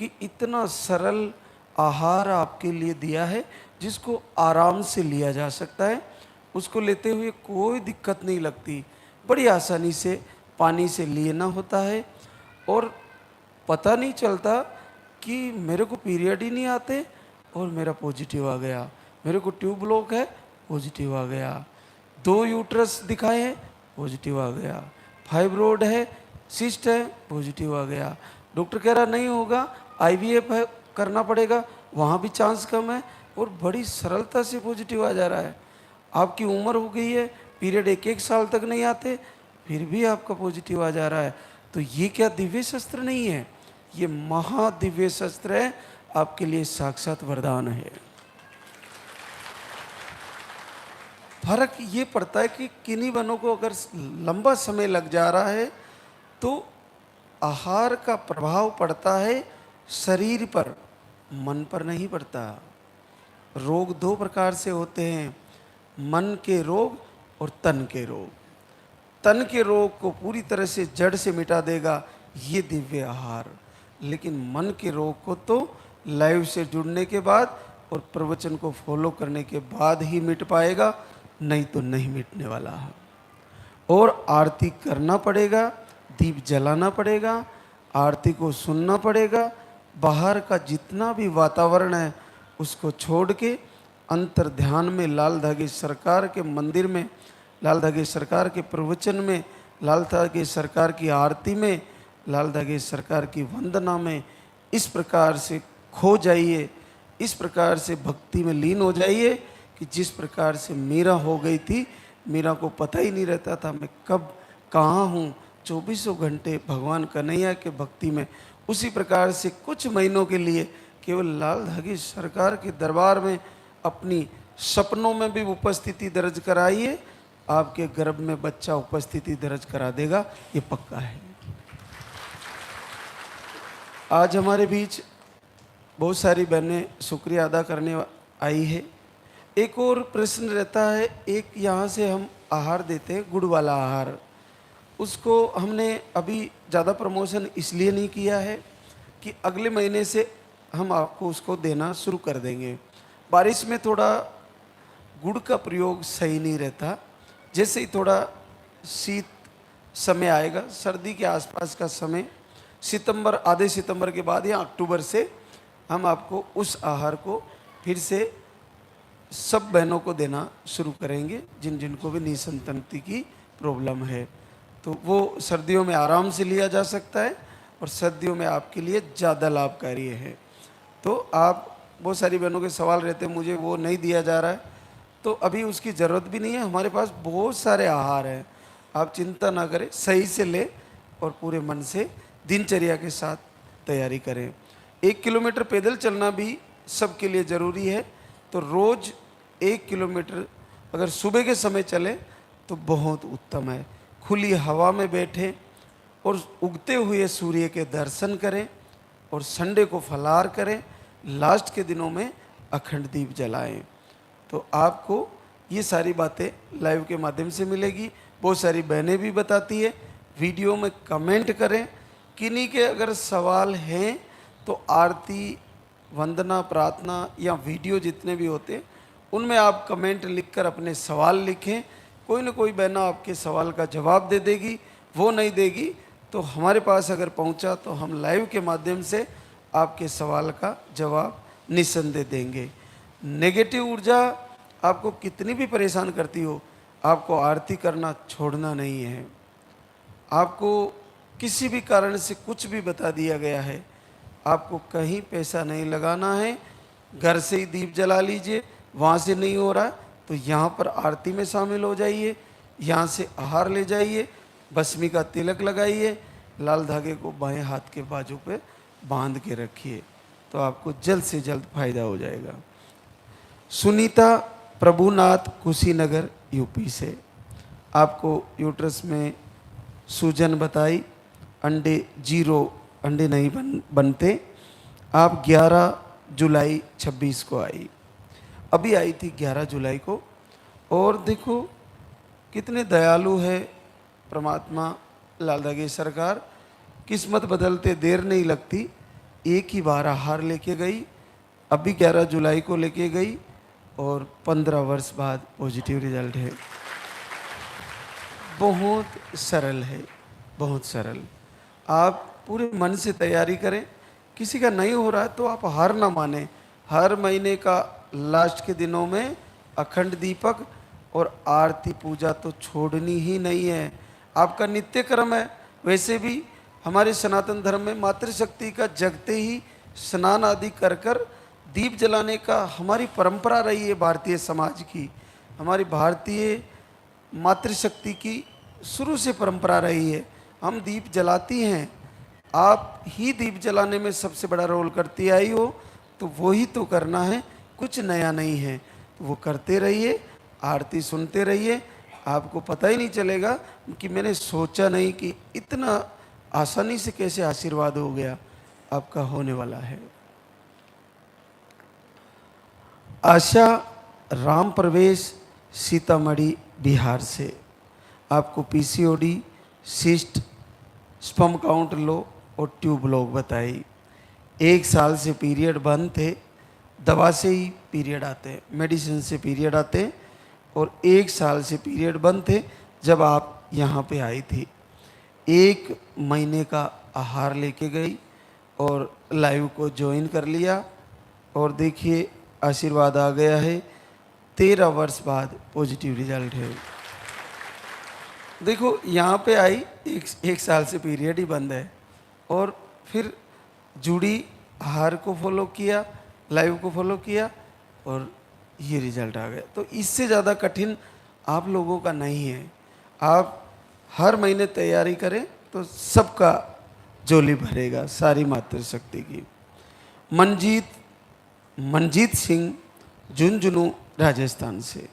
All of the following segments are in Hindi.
कि इतना सरल आहार आपके लिए दिया है जिसको आराम से लिया जा सकता है। उसको लेते हुए कोई दिक्कत नहीं लगती, बड़ी आसानी से पानी से लेना होता है और पता नहीं चलता कि मेरे को पीरियड ही नहीं आते और मेरा पॉजिटिव आ गया, मेरे को ट्यूब ब्लॉक है पॉजिटिव आ गया, 2 यूट्रस दिखाए हैं पॉजिटिव आ गया, फाइब्रोड है, सिस्ट है पॉजिटिव आ गया, डॉक्टर कह रहा नहीं होगा, आईवीएफ है करना पड़ेगा, वहाँ भी चांस कम है और बड़ी सरलता से पॉजिटिव आ जा रहा है। आपकी उम्र हो गई है, पीरियड 1-1 साल तक नहीं आते, फिर भी आपका पॉजिटिव आ जा रहा है। तो ये क्या दिव्य शस्त्र नहीं है? ये महादिव्य शस्त्र है, आपके लिए साक्षात वरदान है। फर्क ये पड़ता है कि किन्हीं बनों को अगर लंबा समय लग जा रहा है तो आहार का प्रभाव पड़ता है शरीर पर, मन पर नहीं पड़ता। रोग 2 प्रकार से होते हैं, मन के रोग और तन के रोग। तन के रोग को पूरी तरह से जड़ से मिटा देगा ये दिव्य आहार, लेकिन मन के रोग को तो लाइव से जुड़ने के बाद और प्रवचन को फॉलो करने के बाद ही मिट पाएगा, नहीं तो नहीं मिटने वाला है। और आरती करना पड़ेगा, दीप जलाना पड़ेगा, आरती को सुनना पड़ेगा, बाहर का जितना भी वातावरण है उसको छोड़ के अंतर ध्यान में लाल धागे सरकार के मंदिर में, लाल धागे सरकार के प्रवचन में, लाल धागे सरकार की आरती में, लाल धागे सरकार की वंदना में इस प्रकार से खो जाइए, इस प्रकार से भक्ति में लीन हो जाइए कि जिस प्रकार से मीरा हो गई थी, मीरा को पता ही नहीं रहता था मैं कब कहाँ हूँ, 24 घंटे भगवान कन्हैया के भक्ति में। उसी प्रकार से कुछ महीनों के लिए केवल लाल धागे सरकार के दरबार में अपनी सपनों में भी उपस्थिति दर्ज कराइए, आपके गर्भ में बच्चा उपस्थिति दर्ज करा देगा, ये पक्का है। आज हमारे बीच बहुत सारी बहनें शुक्रिया अदा करने आई है। एक और प्रश्न रहता है, एक यहाँ से हम आहार देते हैं गुड़ वाला आहार, उसको हमने अभी ज़्यादा प्रमोशन इसलिए नहीं किया है कि अगले महीने से हम आपको उसको देना शुरू कर देंगे। बारिश में थोड़ा गुड़ का प्रयोग सही नहीं रहता, जैसे ही थोड़ा शीत समय आएगा, सर्दी के आसपास का समय, सितंबर, आधे सितंबर के बाद या अक्टूबर से हम आपको उस आहार को फिर से सब बहनों को देना शुरू करेंगे जिन जिनको भी निसंतानता की प्रॉब्लम है। तो वो सर्दियों में आराम से लिया जा सकता है और सर्दियों में आपके लिए ज़्यादा लाभकारी है। तो आप, बहुत सारी बहनों के सवाल रहते हैं मुझे वो नहीं दिया जा रहा है, तो अभी उसकी ज़रूरत भी नहीं है, हमारे पास बहुत सारे आहार हैं, आप चिंता ना करें, सही से लें और पूरे मन से दिनचर्या के साथ तैयारी करें। 1 किलोमीटर पैदल चलना भी सबके लिए ज़रूरी है, तो रोज़ 1 किलोमीटर अगर सुबह के समय चलें तो बहुत उत्तम है। खुली हवा में बैठें और उगते हुए सूर्य के दर्शन करें और संडे को फलाहार करें, लास्ट के दिनों में अखंड दीप जलाएं। तो आपको ये सारी बातें लाइव के माध्यम से मिलेगी। बहुत सारी बहनें भी बताती है, वीडियो में कमेंट करें, किन्हीं के अगर सवाल हैं तो आरती, वंदना, प्रार्थना या वीडियो जितने भी होते हैं उनमें आप कमेंट लिखकर अपने सवाल लिखें, कोई ना कोई बहना आपके सवाल का जवाब दे देगी, वो नहीं देगी तो हमारे पास अगर पहुंचा तो हम लाइव के माध्यम से आपके सवाल का जवाब निस्संदेह देंगे। नेगेटिव ऊर्जा आपको कितनी भी परेशान करती हो, आपको आरती करना छोड़ना नहीं है। आपको किसी भी कारण से कुछ भी बता दिया गया है, आपको कहीं पैसा नहीं लगाना है, घर से ही दीप जला लीजिए, वहाँ से नहीं हो रहा तो यहाँ पर आरती में शामिल हो जाइए, यहाँ से आहार ले जाइए, भस्मी का तिलक लगाइए, लाल धागे को बाएं हाथ के बाजू पे बांध के रखिए, तो आपको जल्द से जल्द फायदा हो जाएगा। सुनीता प्रभुनाथ, कुशीनगर, यूपी से, आपको यूट्रस में सूजन बताई, अंडे 0 अंडे नहीं बनते, आप 11 जुलाई 26 को आई, अभी आई थी 11 जुलाई को। और देखो कितने दयालु है परमात्मा, लाल धागे सरकार, किस्मत बदलते देर नहीं लगती, एक ही बार आहार लेके गई, अभी 11 जुलाई को लेके गई और 15 वर्ष बाद पॉजिटिव रिजल्ट है। बहुत सरल है, बहुत सरल। आप पूरे मन से तैयारी करें। किसी का नहीं हो रहा है तो आप हार ना माने। हर महीने का लास्ट के दिनों में अखंड दीपक और आरती पूजा तो छोड़नी ही नहीं है, आपका नित्य कर्म है। वैसे भी हमारे सनातन धर्म में मातृशक्ति का जगते ही स्नान आदि कर कर दीप जलाने का हमारी परंपरा रही है भारतीय समाज की। हमारी भारतीय मातृशक्ति की शुरू से परंपरा रही है, हम दीप जलाती हैं। आप ही दीप जलाने में सबसे बड़ा रोल करती आई हो, तो वो ही तो करना है, कुछ नया नहीं है। तो वो करते रहिए, आरती सुनते रहिए, आपको पता ही नहीं चलेगा कि मैंने सोचा नहीं कि इतना आसानी से कैसे आशीर्वाद हो गया, आपका होने वाला है। आशा राम प्रवेश सीतामढ़ी बिहार से आपको PCOD, cyst, sperm count low और ट्यूब लोग बताई। 1 साल से पीरियड बंद थे, दवा से ही पीरियड आते हैं, मेडिसिन से पीरियड आते हैं, और 1 साल से पीरियड बंद थे जब आप यहाँ पे आई थी। 1 महीने का आहार लेके गई और लाइव को ज्वाइन कर लिया और देखिए आशीर्वाद आ गया है। 13 वर्ष बाद पॉजिटिव रिजल्ट है। देखो यहाँ पे आई, एक साल से पीरियड ही बंद है और फिर जुड़ी, आहार को फॉलो किया, लाइव को फॉलो किया और ये रिजल्ट आ गया। तो इससे ज़्यादा कठिन आप लोगों का नहीं है। आप हर महीने तैयारी करें तो सबका झोली भरेगा, सारी मातृशक्ति की। मनजीत सिंह झुंझुनू राजस्थान से,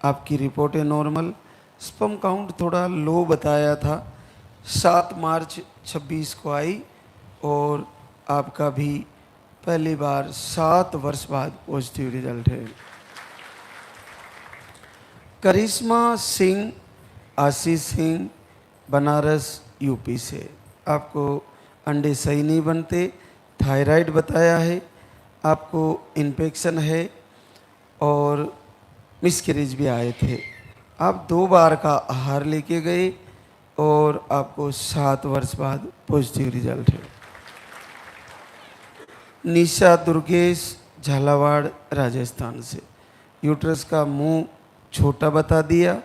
आपकी रिपोर्ट है नॉर्मल, स्पर्म काउंट थोड़ा लो बताया था, 7 मार्च 26 को आई और आपका भी पहली बार 7 वर्ष बाद पॉजिटिव रिजल्ट है। करिश्मा सिंह, आशीष सिंह, बनारस यूपी से, आपको अंडे सही नहीं बनते, थायराइड बताया है, आपको इन्फेक्शन है और मिसकैरेज भी आए थे। आप 2 बार का आहार लेके गए और आपको 7 वर्ष बाद पॉजिटिव रिजल्ट है। निशा दुर्गेश, झालावाड़ राजस्थान से, यूट्रस का मुंह छोटा बता दिया,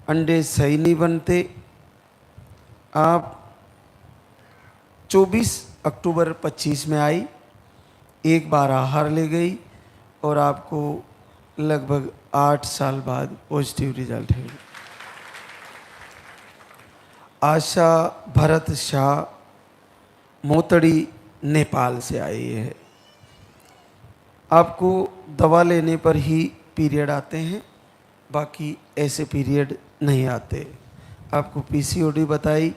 अंडे सही नहीं बनते। आप 24 अक्टूबर 25 में आई, 1 बार आहार ले गई और आपको लगभग 8 साल बाद पॉजिटिव रिजल्ट है। आशा भरत शाह, मोतड़ी नेपाल से आई है, आपको दवा लेने पर ही पीरियड आते हैं, बाकी ऐसे पीरियड नहीं आते। आपको पीसीओडी बताई,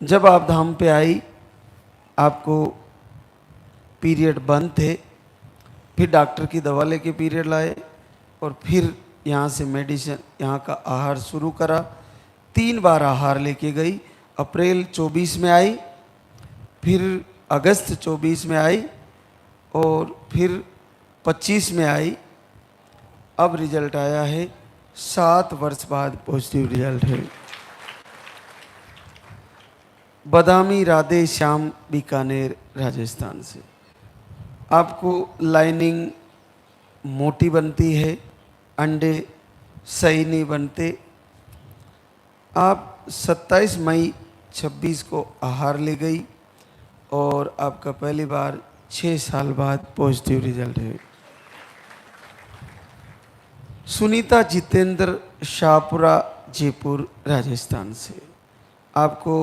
जब आप धाम पे आई आपको पीरियड बंद थे, फिर डॉक्टर की दवा लेके पीरियड लाए और फिर यहाँ से मेडिसिन, यहाँ का आहार शुरू करा। 3 बार आहार लेके गई, अप्रैल 24 में आई, फिर अगस्त 24 में आई और फिर 25 में आई। अब रिजल्ट आया है, 7 वर्ष बाद पॉजिटिव रिजल्ट है। बदामी राधे श्याम, बीकानेर राजस्थान से, आपको लाइनिंग मोटी बनती है, अंडे सही नहीं बनते। आप 27 मई 26 को आहार ले गई और आपका पहली बार 6 साल बाद पॉजिटिव रिजल्ट है। सुनीता जितेंद्र, शाहपुरा जयपुर राजस्थान से, आपको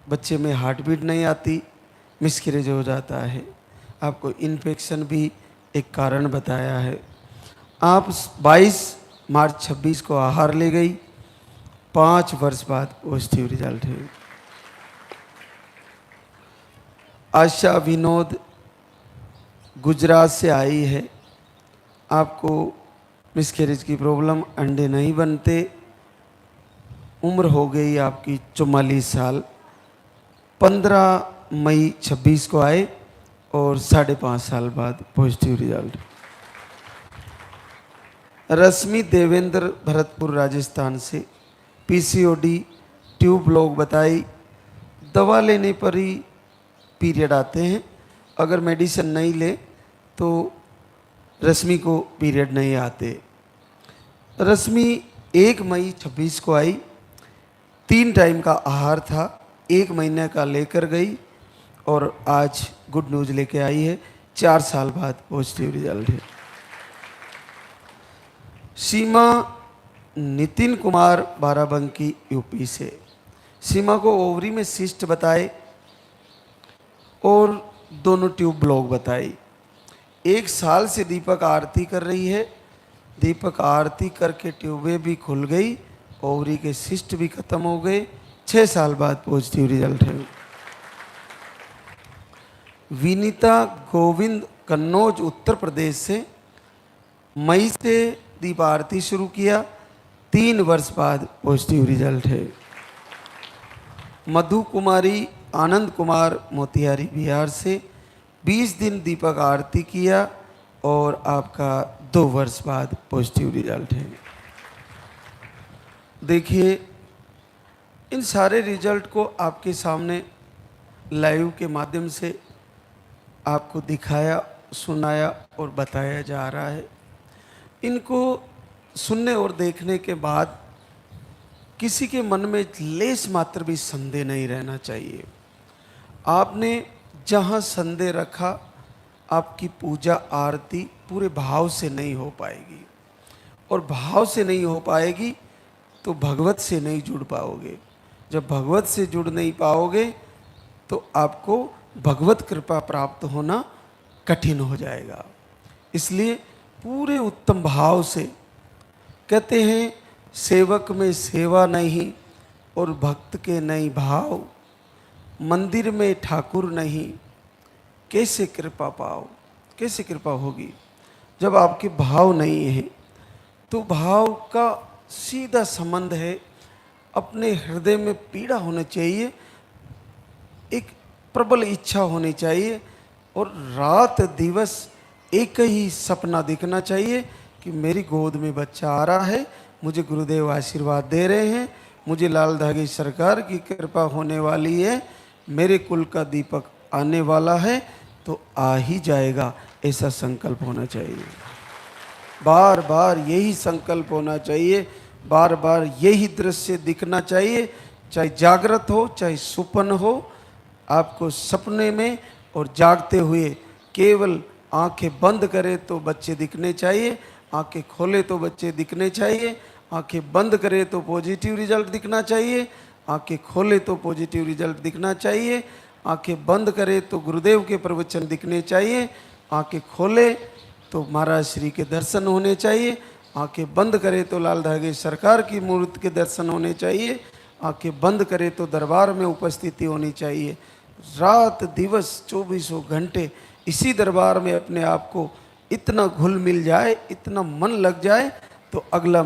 बच्चे में हार्ट बीट नहीं आती, मिसकैरेज हो जाता है, आपको इन्फेक्शन भी एक कारण बताया है। आप 22 मार्च 26 को आहार ले गई, 5 वर्ष बाद पॉजिटिव रिजल्ट है। आशा विनोद गुजरात से आई है, आपको मिसकैरेज की प्रॉब्लम, अंडे नहीं बनते, उम्र हो गई आपकी 44 साल। 15 मई 26 को आए और 5.5 साल बाद पॉजिटिव रिजल्ट। रश्मि देवेंद्र भरतपुर राजस्थान से पीसीओडी ट्यूब ब्लॉक बताई। दवा लेने पर ही पीरियड आते हैं, अगर मेडिसिन नहीं ले तो रश्मि को पीरियड नहीं आते। रश्मि 1 मई 26 को आई, 3 टाइम का आहार था, 1 महीने का लेकर गई और आज गुड न्यूज़ लेके आई है, 4 साल बाद पॉजिटिव रिजल्ट है। सीमा नितिन कुमार बाराबंकी यूपी से। सीमा को ओवरी में सिस्ट बताए और दोनों ट्यूब ब्लॉक बताई। 1 साल से दीपक आरती कर रही है, दीपक आरती करके ट्यूबें भी खुल गई, ओवरी के सिस्ट भी खत्म हो गए, 6 साल बाद पॉजिटिव रिजल्ट है। विनीता गोविंद कन्नौज उत्तर प्रदेश से मई से दीप आरती शुरू किया, 3 वर्ष बाद पॉजिटिव रिजल्ट है। मधु कुमारी आनंद कुमार मोतिहारी बिहार से 20 दिन दीपक आरती किया और आपका 2 वर्ष बाद पॉजिटिव रिजल्ट है। देखिए, इन सारे रिजल्ट को आपके सामने लाइव के माध्यम से आपको दिखाया, सुनाया और बताया जा रहा है। इनको सुनने और देखने के बाद किसी के मन में लेस मात्र भी संदेह नहीं रहना चाहिए। आपने जहाँ संदेह रखा, आपकी पूजा आरती पूरे भाव से नहीं हो पाएगी, और भाव से नहीं हो पाएगी तो भगवत से नहीं जुड़ पाओगे। जब भगवत से जुड़ नहीं पाओगे तो आपको भगवत कृपा प्राप्त होना कठिन हो जाएगा। इसलिए पूरे उत्तम भाव से, कहते हैं सेवक में सेवा नहीं और भक्त के नहीं भाव, मंदिर में ठाकुर नहीं कैसे कृपा पाओ। कैसे कृपा होगी जब आपके भाव नहीं है। तो भाव का सीधा संबंध है, अपने हृदय में पीड़ा होनी चाहिए, एक प्रबल इच्छा होनी चाहिए और रात दिवस एक ही सपना दिखना चाहिए कि मेरी गोद में बच्चा आ रहा है, मुझे गुरुदेव आशीर्वाद दे रहे हैं, मुझे लाल धागे सरकार की कृपा होने वाली है, मेरे कुल का दीपक आने वाला है तो आ ही जाएगा, ऐसा संकल्प होना चाहिए। बार बार यही संकल्प होना चाहिए, बार बार यही दृश्य दिखना चाहिए, चाहे जागृत हो चाहे सुपन हो। आपको सपने में और जागते हुए केवल आंखें बंद करे तो बच्चे दिखने चाहिए, आंखें खोले तो बच्चे दिखने चाहिए, आंखें बंद करे तो पॉजिटिव रिजल्ट दिखना चाहिए, आंखें खोले तो पॉजिटिव रिजल्ट दिखना चाहिए, आंखें बंद करे तो गुरुदेव के प्रवचन दिखने चाहिए, आंखें खोले तो महाराज श्री के दर्शन होने चाहिए, आंखें बंद करे तो लाल धागे सरकार की मूर्ति के दर्शन होने चाहिए, आंखें बंद करे तो दरबार में उपस्थिति होनी चाहिए। रात दिवस 24 घंटे इसी दरबार में अपने आप को इतना घुल मिल जाए, इतना मन लग जाए तो अगला